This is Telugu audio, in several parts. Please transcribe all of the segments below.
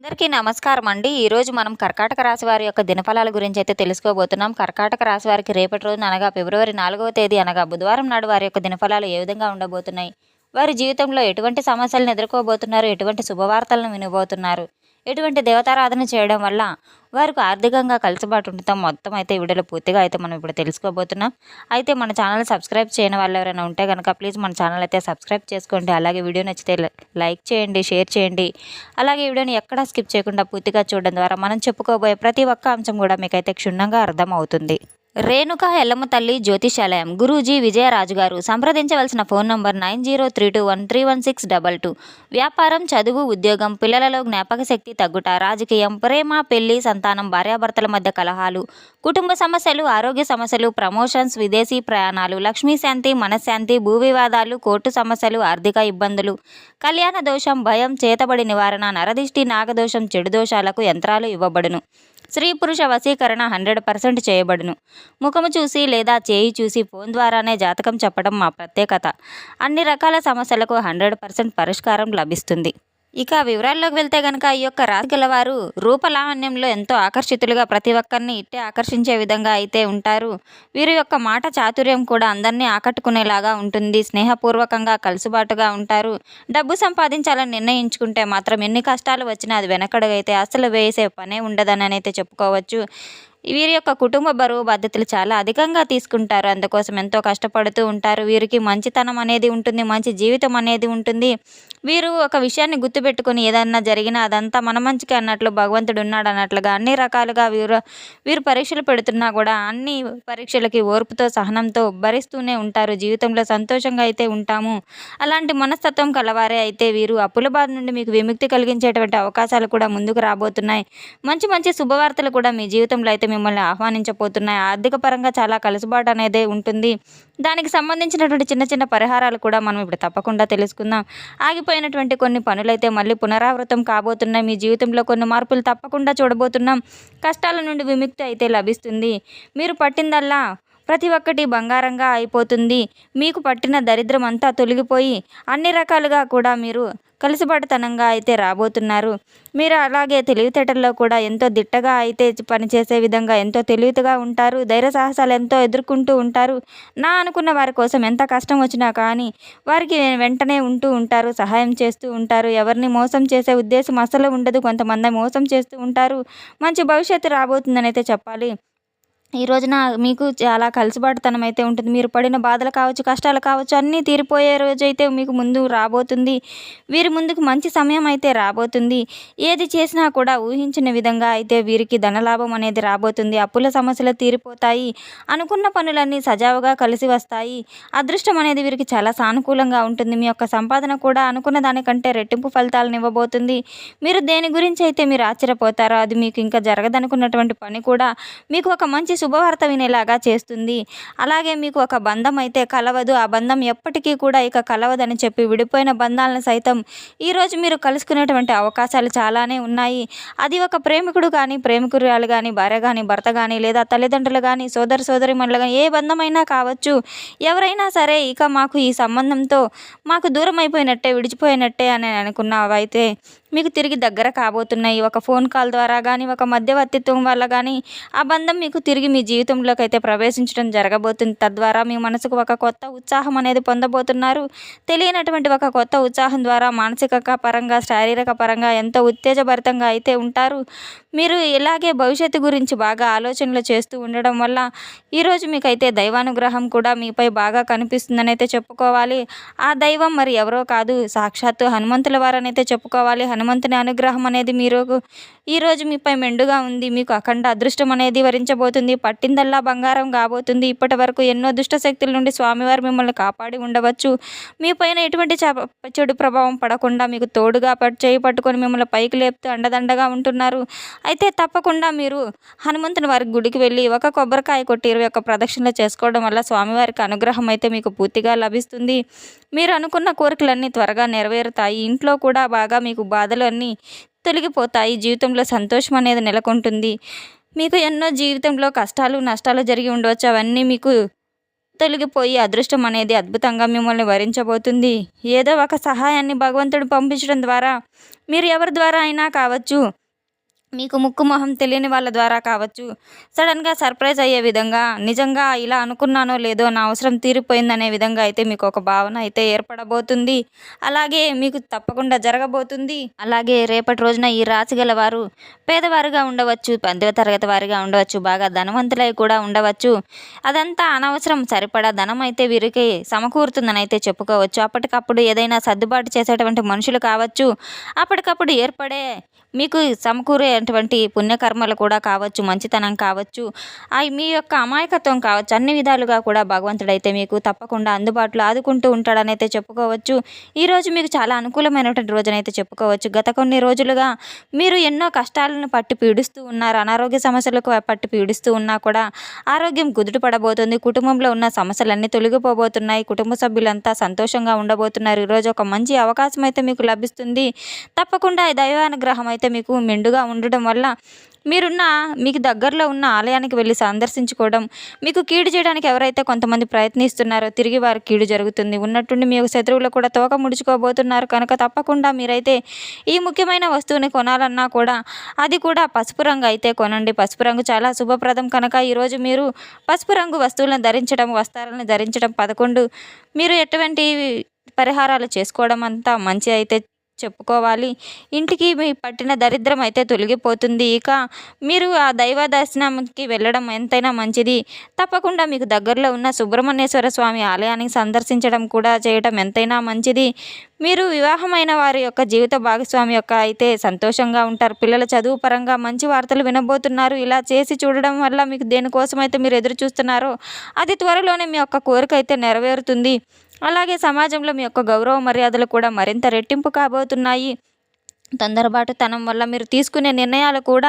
అందరికీ నమస్కారం అండి. ఈరోజు మనం కర్కాటక రాశి వారి యొక్క దినఫలాల గురించి అయితే తెలుసుకోబోతున్నాం. కర్కాటక రాశి వారికి రేపటి రోజున అనగా ఫిబ్రవరి 4వ తేదీ అనగా బుధవారం నాడు వారి యొక్క దినఫలాలు ఏ విధంగా ఉండబోతున్నాయి? వారి జీవితంలో ఎటువంటి సమస్యలను ఎదుర్కోబోతున్నారు? ఎటువంటి శుభవార్తలను వినబోతున్నారు? ఎటువంటి దేవతారాధన చేయడం వల్ల వారికి ఆర్థికంగా కలిసిబాటు ఉండటం మొత్తం అయితే ఈ వీడియోలో పూర్తిగా అయితే మనం ఇప్పుడు తెలుసుకోబోతున్నాం. అయితే మన ఛానల్ సబ్స్క్రైబ్ చేయని వాళ్ళు ఎవరైనా ఉంటే కనుక ప్లీజ్ మన ఛానల్ అయితే సబ్స్క్రైబ్ చేసుకోండి. అలాగే వీడియో నచ్చితే లైక్ చేయండి, షేర్ చేయండి. అలాగే ఈ వీడియోని ఎక్కడా స్కిప్ చేయకుండా పూర్తిగా చూడడం ద్వారా మనం చెప్పుకోబోయే ప్రతి ఒక్క అంశం కూడా మీకైతే క్షుణ్ణంగా అర్థమవుతుంది. రేణుకా ఎల్లమ్మ తల్లి జ్యోతిషాలయం గురూజీ విజయరాజు గారు. సంప్రదించవలసిన ఫోన్ నంబర్ 9032131622. వ్యాపారం, చదువు, ఉద్యోగం, పిల్లలలో జ్ఞాపక శక్తి తగ్గుట, రాజకీయం, ప్రేమ, పెళ్లి, సంతానం, భార్యాభర్తల మధ్య కలహాలు, కుటుంబ సమస్యలు, ఆరోగ్య సమస్యలు, ప్రమోషన్స్, విదేశీ ప్రయాణాలు, లక్ష్మీశాంతి, మనశ్శాంతి, భూ వివాదాలు, కోర్టు సమస్యలు, ఆర్థిక ఇబ్బందులు, కళ్యాణ దోషం, భయం, చేతబడి నివారణ, నరదిష్టి, నాగదోషం, చెడు దోషాలకు యంత్రాలు ఇవ్వబడును. స్త్రీ పురుష వశీకరణ 100% చేయబడును. ముఖము చూసి లేదా చేయి చూసి ఫోన్ ద్వారానే జాతకం చెప్పడం మా ప్రత్యేకత. అన్ని రకాల సమస్యలకు 100% పరిష్కారం లభిస్తుంది. ఇక వివరాల్లోకి వెళ్తే కనుక ఈ యొక్క రాశి గలవారు రూపలావణ్యంలో ఎంతో ఆకర్షితులుగా ప్రతి ఒక్కరిని ఇట్టే ఆకర్షించే విధంగా అయితే ఉంటారు. వీరి యొక్క మాట చాతుర్యం కూడా అందరినీ ఆకట్టుకునేలాగా ఉంటుంది. స్నేహపూర్వకంగా కలుసుబాటుగా ఉంటారు. డబ్బు సంపాదించాలని నిర్ణయించుకుంటే మాత్రం ఎన్ని కష్టాలు వచ్చినా అది వెనకడుగైతే అసలు వేసే పనే ఉండదని అయితే చెప్పుకోవచ్చు. వీరి యొక్క కుటుంబ బరువు బాధ్యతలు చాలా అధికంగా తీసుకుంటారు. అందుకోసం ఎంతో కష్టపడుతూ ఉంటారు. వీరికి మంచితనం అనేది ఉంటుంది, మంచి జీవితం అనేది ఉంటుంది. వీరు ఒక విషయాన్ని గుర్తుపెట్టుకొని ఏదన్నా జరిగినా అదంతా మన మంచికి అన్నట్లు భగవంతుడు ఉన్నాడు అన్నట్లుగా అన్ని రకాలుగా వీరు పరీక్షలు పెడుతున్నా కూడా అన్ని పరీక్షలకి ఓర్పుతో సహనంతో భరిస్తూనే ఉంటారు. జీవితంలో సంతోషంగా అయితే ఉంటాము. అలాంటి మనస్తత్వం కలవారే అయితే వీరు అప్పుల బాధ నుండి మీకు విముక్తి కలిగించేటువంటి అవకాశాలు కూడా ముందుకు రాబోతున్నాయి. మంచి మంచి శుభవార్తలు కూడా మీ జీవితంలో అయితే మిమ్మల్ని ఆహ్వానించబోతున్నాయి. ఆర్థిక పరంగా చాలా కలుసుబాటు అనేది ఉంటుంది. దానికి సంబంధించినటువంటి చిన్న చిన్న పరిహారాలు కూడా మనం ఇప్పుడు తప్పకుండా తెలుసుకుందాం. ఆగిపోయినటువంటి కొన్ని పనులైతే మళ్ళీ పునరావృతం కాబోతున్నాయి. మీ జీవితంలో కొన్ని మార్పులు తప్పకుండా చూడబోతున్నాం. కష్టాల నుండి విముక్తి అయితే లభిస్తుంది. మీరు పట్టిందల్లా ప్రతి ఒక్కటి బంగారంగా అయిపోతుంది. మీకు పట్టిన దరిద్రం అంతా తొలగిపోయి అన్ని రకాలుగా కూడా మీరు కలిసిబడతనంగా అయితే రాబోతున్నారు. మీరు అలాగే తెలివితేటల్లో కూడా ఎంతో దిట్టగా అయితే పనిచేసే విధంగా ఎంతో తెలివితేగా ఉంటారు. ధైర్య సాహసాలు ఎంతో ఎదుర్కొంటూ ఉంటారు. నా అనుకున్న వారి కోసం ఎంత కష్టం వచ్చినా కానీ వారికి వెంటనే ఉంటూ ఉంటారు, సహాయం చేస్తూ ఉంటారు. ఎవరిని మోసం చేసే ఉద్దేశం అసలు ఉండదు. కొంతమంది మోసం చేస్తూ ఉంటారు. మంచి భవిష్యత్తు రాబోతుందని అయితే చెప్పాలి. ఈ రోజున మీకు చాలా కలుసుబాటుతనం అయితే ఉంటుంది. మీరు పడిన బాధలు కావచ్చు, కష్టాలు కావచ్చు, అన్నీ తీరిపోయే రోజైతే మీకు ముందు రాబోతుంది. వీరి ముందుకు మంచి సమయం అయితే రాబోతుంది. ఏది చేసినా కూడా ఊహించిన విధంగా అయితే వీరికి ధనలాభం అనేది రాబోతుంది. అప్పుల సమస్యలు తీరిపోతాయి. అనుకున్న పనులన్నీ సజావుగా కలిసి వస్తాయి. అదృష్టం అనేది వీరికి చాలా సానుకూలంగా ఉంటుంది. మీ యొక్క సంపాదన కూడా అనుకున్న దానికంటే రెట్టింపు ఫలితాలను ఇవ్వబోతుంది. మీరు దేని గురించి అయితే మీరు ఆశ్చర్యపోతారో అది మీకు ఇంకా జరగదనుకున్నటువంటి పని కూడా మీకు ఒక మంచి శుభవార్త వినేలాగా చేస్తుంది. అలాగే మీకు ఒక బంధం అయితే కలవదు. ఆ బంధం ఎప్పటికీ కూడా ఇక కలవదని చెప్పి విడిపోయిన బంధాలను సైతం ఈరోజు మీరు కలుసుకునేటువంటి అవకాశాలు చాలానే ఉన్నాయి. అది ఒక ప్రేమికుడు కానీ, ప్రేమికురాలు కానీ, భార్య కానీ, భర్త కానీ, లేదా తల్లిదండ్రులు కానీ, సోదరిమణులు కానీ, ఏ బంధమైనా కావచ్చు. ఎవరైనా సరే ఇక మాకు ఈ సంబంధంతో మాకు దూరం అయిపోయినట్టే, విడిచిపోయినట్టే అని అనుకున్నవైతే మీకు తిరిగి దగ్గర కాబోతున్నాయి. ఒక ఫోన్ కాల్ ద్వారా కానీ, ఒక మధ్యవర్తిత్వం వల్ల కానీ ఆ బంధం మీకు తిరిగి మీ జీవితంలోకి అయితే ప్రవేశించడం జరగబోతుంది. తద్వారా మీ మనసుకు ఒక కొత్త ఉత్సాహం అనేది పొందబోతున్నారు. తెలియనటువంటి ఒక కొత్త ఉత్సాహం ద్వారా మానసిక పరంగా, శారీరక పరంగా ఎంతో ఉత్తేజభరితంగా అయితే ఉంటారు. మీరు ఇలాగే భవిష్యత్తు గురించి బాగా ఆలోచనలు చేస్తూ ఉండడం వల్ల ఈరోజు మీకైతే దైవానుగ్రహం కూడా మీపై బాగా కనిపిస్తుందని అయితే చెప్పుకోవాలి. ఆ దైవం మరి ఎవరో కాదు, సాక్షాత్తు హనుమంతుల వారనైతే చెప్పుకోవాలి. హనుమంతుని అనుగ్రహం అనేది మీరు ఈరోజు మీపై మెండుగా ఉంది. మీకు అఖండ అదృష్టం అనేది వరించబోతుంది. పట్టిందల్లా బంగారం కాబోతుంది. ఇప్పటి వరకు ఎన్నో దుష్ట శక్తుల నుండి స్వామివారు మిమ్మల్ని కాపాడి ఉండవచ్చు. మీ పైన ఎటువంటి చెడు ప్రభావం పడకుండా మీకు తోడుగా చేయి పట్టుకొని మిమ్మల్ని పైకి లేపుతూ అండదండగా ఉంటున్నారు. అయితే తప్పకుండా మీరు హనుమంతుని వారి గుడికి వెళ్ళి ఒక కొబ్బరికాయ కొట్టి 21 ప్రదక్షిణలు చేసుకోవడం వల్ల స్వామివారికి అనుగ్రహం అయితే మీకు పూర్తిగా లభిస్తుంది. మీరు అనుకున్న కోరికలన్నీ త్వరగా నెరవేరుతాయి. ఇంట్లో కూడా బాగా మీకు బాధలు అన్నీ తొలగిపోతాయి. జీవితంలో సంతోషం అనేది నెలకొంటుంది. మీకు ఎన్నో జీవితంలో కష్టాలు, నష్టాలు జరిగి ఉండవచ్చు. అవన్నీ మీకు తొలగిపోయి అదృష్టం అనేది అద్భుతంగా మిమ్మల్ని వరించబోతుంది. ఏదో ఒక సహాయాన్ని భగవంతుడు పంపించడం ద్వారా మీరు ఎవరి ద్వారా అయినా కావచ్చు, మీకు ముక్కు మొహం తెలియని వాళ్ళ ద్వారా కావచ్చు, సడన్గా సర్ప్రైజ్ అయ్యే విధంగా నిజంగా ఇలా అనుకున్నానో లేదో నా అవసరం తీరిపోయిందనే విధంగా అయితే మీకు ఒక భావన అయితే ఏర్పడబోతుంది. అలాగే మీకు తప్పకుండా జరగబోతుంది. అలాగే రేపటి రోజున ఈ రాశి గల వారు పేదవారుగా ఉండవచ్చు, మధ్య తరగతి వారిగా ఉండవచ్చు, బాగా ధనవంతులై కూడా ఉండవచ్చు. అదంతా అనవసరం, సరిపడా ధనం అయితే వీరికి సమకూరుతుందని అయితే చెప్పుకోవచ్చు. అప్పటికప్పుడు ఏదైనా సర్దుబాటు చేసేటువంటి మనుషులు కావచ్చు, అప్పటికప్పుడు ఏర్పడే మీకు సమకూరేటువంటి పుణ్యకర్మలు కూడా కావచ్చు, మంచితనం కావచ్చు, మీ యొక్క అమాయకత్వం కావచ్చు, అన్ని విధాలుగా కూడా భగవంతుడైతే మీకు తప్పకుండా అందుబాటులో ఆదుకుంటూ ఉంటాడని అయితే చెప్పుకోవచ్చు. ఈరోజు మీకు చాలా అనుకూలమైనటువంటి రోజునైతే చెప్పుకోవచ్చు. గత కొన్ని రోజులుగా మీరు ఎన్నో కష్టాలను పట్టి పీడిస్తూ ఉన్నారు. అనారోగ్య సమస్యలకు పట్టి పీడిస్తూ ఉన్నా కూడా ఆరోగ్యం కుదుట పడబోతుంది. కుటుంబంలో ఉన్న సమస్యలన్నీ తొలగిపోబోతున్నాయి. కుటుంబ సభ్యులంతా సంతోషంగా ఉండబోతున్నారు. ఈరోజు ఒక మంచి అవకాశం అయితే మీకు లభిస్తుంది. తప్పకుండా ఈ దైవానుగ్రహం అయితే మీకు మెండుగా ఉండడం వల్ల మీకు దగ్గరలో ఉన్న ఆలయానికి వెళ్ళి సందర్శించుకోవడం, మీకు కీడు చేయడానికి ఎవరైతే కొంతమంది ప్రయత్నిస్తున్నారో తిరిగి వారికి కీడు జరుగుతుంది. ఉన్నట్టుండి మీ శత్రువులు కూడా తోక ముడుచుకోబోతున్నారు కనుక తప్పకుండా మీరైతే ఈ ముఖ్యమైన వస్తువుని కొనాలన్నా కూడా అది కూడా పసుపు రంగు అయితే కొనండి. పసుపు రంగు చాలా శుభప్రదం కనుక ఈరోజు మీరు పసుపు రంగు వస్తువులను ధరించడం, వస్త్రాలను ధరించడం 11 మీరు ఎటువంటి పరిహారాలు చేసుకోవడం అంతా మంచి అయితే చెప్పుకోవాలి. ఇంటికి మీ పట్టిన దరిద్రం అయితే తొలగిపోతుంది. ఇక మీరు ఆ దైవ దర్శనంకి వెళ్ళడం ఎంతైనా మంచిది. తప్పకుండా మీకు దగ్గరలో ఉన్న సుబ్రహ్మణ్యేశ్వర స్వామి ఆలయాన్ని సందర్శించడం కూడా చేయడం ఎంతైనా మంచిది. మీరు వివాహమైన వారి యొక్క జీవిత భాగస్వామి యొక్క అయితే సంతోషంగా ఉంటారు. పిల్లల చదువు పరంగా మంచి వార్తలు వినబోతున్నారు. ఇలా చేసి చూడడం వల్ల మీకు దేనికోసమైతే మీరు ఎదురు చూస్తున్నారో అది త్వరలోనే మీ యొక్క కోరిక అయితే నెరవేరుతుంది. అలాగే సమాజంలో మీ యొక్క గౌరవ మర్యాదలు కూడా మరింత రెట్టింపు కాబోతున్నాయి. తొందరపాటుతనం వల్ల మీరు తీసుకునే నిర్ణయాలు కూడా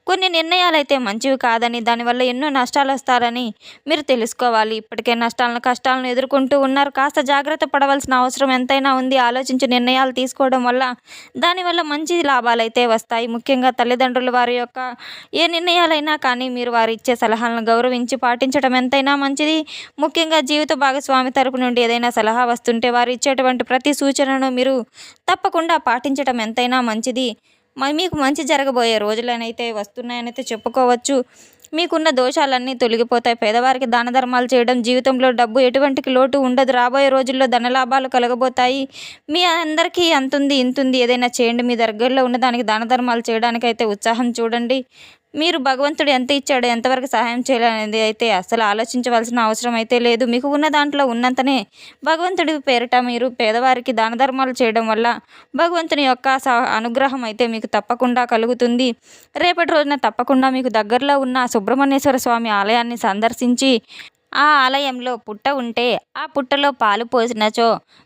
కొన్ని నిర్ణయాలు అయితే మంచివి కాదని, దానివల్ల ఎన్నో నష్టాలు వస్తారని మీరు తెలుసుకోవాలి. ఇప్పటికే కష్టాలను ఎదుర్కొంటూ ఉన్నారు. కాస్త జాగ్రత్త పడవలసిన అవసరం ఎంతైనా ఉంది. ఆలోచించి నిర్ణయాలు తీసుకోవడం వల్ల దానివల్ల మంచి లాభాలు అయితే వస్తాయి. ముఖ్యంగా తల్లిదండ్రులు వారి యొక్క ఏ నిర్ణయాలైనా కానీ మీరు వారు ఇచ్చే సలహాలను గౌరవించి పాటించడం ఎంతైనా మంచిది. ముఖ్యంగా జీవిత భాగస్వామి తరపు నుండి ఏదైనా సలహా వస్తుంటే వారు ఇచ్చేటువంటి ప్రతి సూచనను మీరు తప్పకుండా పాటించడం ఎంతైనా మంచిది. మీకు మంచి జరగబోయే రోజులనైతే వస్తున్నాయనైతే చెప్పుకోవచ్చు. మీకున్న దోషాలన్నీ తొలగిపోతాయి. పేదవారికి దాన ధర్మాలు చేయడం, జీవితంలో డబ్బు ఎటువంటి లోటు ఉండదు. రాబోయే రోజుల్లో ధనలాభాలు కలగబోతాయి. మీ అందరికీ అంతుంది ఇంతుంది ఏదైనా చేయండి. మీ దగ్గరలో ఉన్న దానికి దాన ధర్మాలు చేయడానికైతే ఉత్సాహం చూడండి. మీరు భగవంతుడు ఎంత ఇచ్చాడో, ఎంతవరకు సహాయం చేయాలనేది అయితే అసలు ఆలోచించవలసిన అవసరం అయితే లేదు. మీకు ఉన్న దాంట్లో ఉన్నంతనే భగవంతుడి పేరిట మీరు పేదవారికి దాన ధర్మాలు చేయడం వల్ల భగవంతుని యొక్క అనుగ్రహం అయితే మీకు తప్పకుండా కలుగుతుంది. రేపటి రోజున తప్పకుండా మీకు దగ్గరలో ఉన్న సుబ్రహ్మణ్యేశ్వర స్వామి ఆలయాన్ని సందర్శించి ఆ ఆలయంలో పుట్ట ఉంటే ఆ పుట్టలో పాలు పోసినచో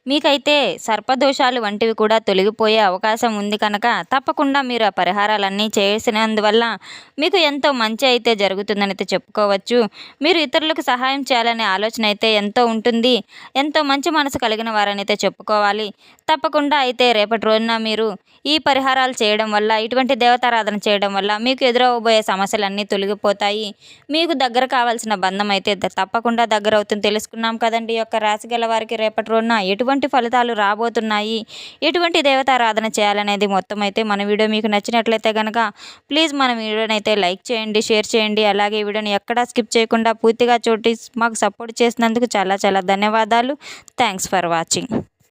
మీకైతే సర్పదోషాలు వంటివి కూడా తొలగిపోయే అవకాశం ఉంది కనుక తప్పకుండా మీరు ఆ పరిహారాలన్నీ చేసినందువల్ల మీకు ఎంతో మంచి అయితే జరుగుతుందని అయితే చెప్పుకోవచ్చు. మీరు ఇతరులకు సహాయం చేయాలనే ఆలోచన అయితే ఎంతో ఉంటుంది. ఎంతో మంచి మనసు కలిగిన వారని అయితే చెప్పుకోవాలి. తప్పకుండా అయితే రేపటి రోజున మీరు ఈ పరిహారాలు చేయడం వల్ల, ఇటువంటి దేవతారాధన చేయడం వల్ల మీకు ఎదురవబోయే సమస్యలన్నీ తొలగిపోతాయి. మీకు దగ్గర కావాల్సిన బంధం అయితే తప్పకుండా దగ్గర అవుతుంది. తెలుసుకున్నాం కదండి. ఈ యొక్క రాశి గల వారికి రేపటి రోజున ఎటువంటి ఫలితాలు రాబోతున్నాయి, ఎటువంటి దేవతారాధన చేయాలనేది మొత్తం అయితే మన వీడియో మీకు నచ్చినట్లయితే కనుక ప్లీజ్ మన వీడియోని అయితే లైక్ చేయండి, షేర్ చేయండి. అలాగే ఈ వీడియోని ఎక్కడా స్కిప్ చేయకుండా పూర్తిగా చూసి మాకు సపోర్ట్ చేసినందుకు చాలా చాలా ధన్యవాదాలు. Thanks for watching.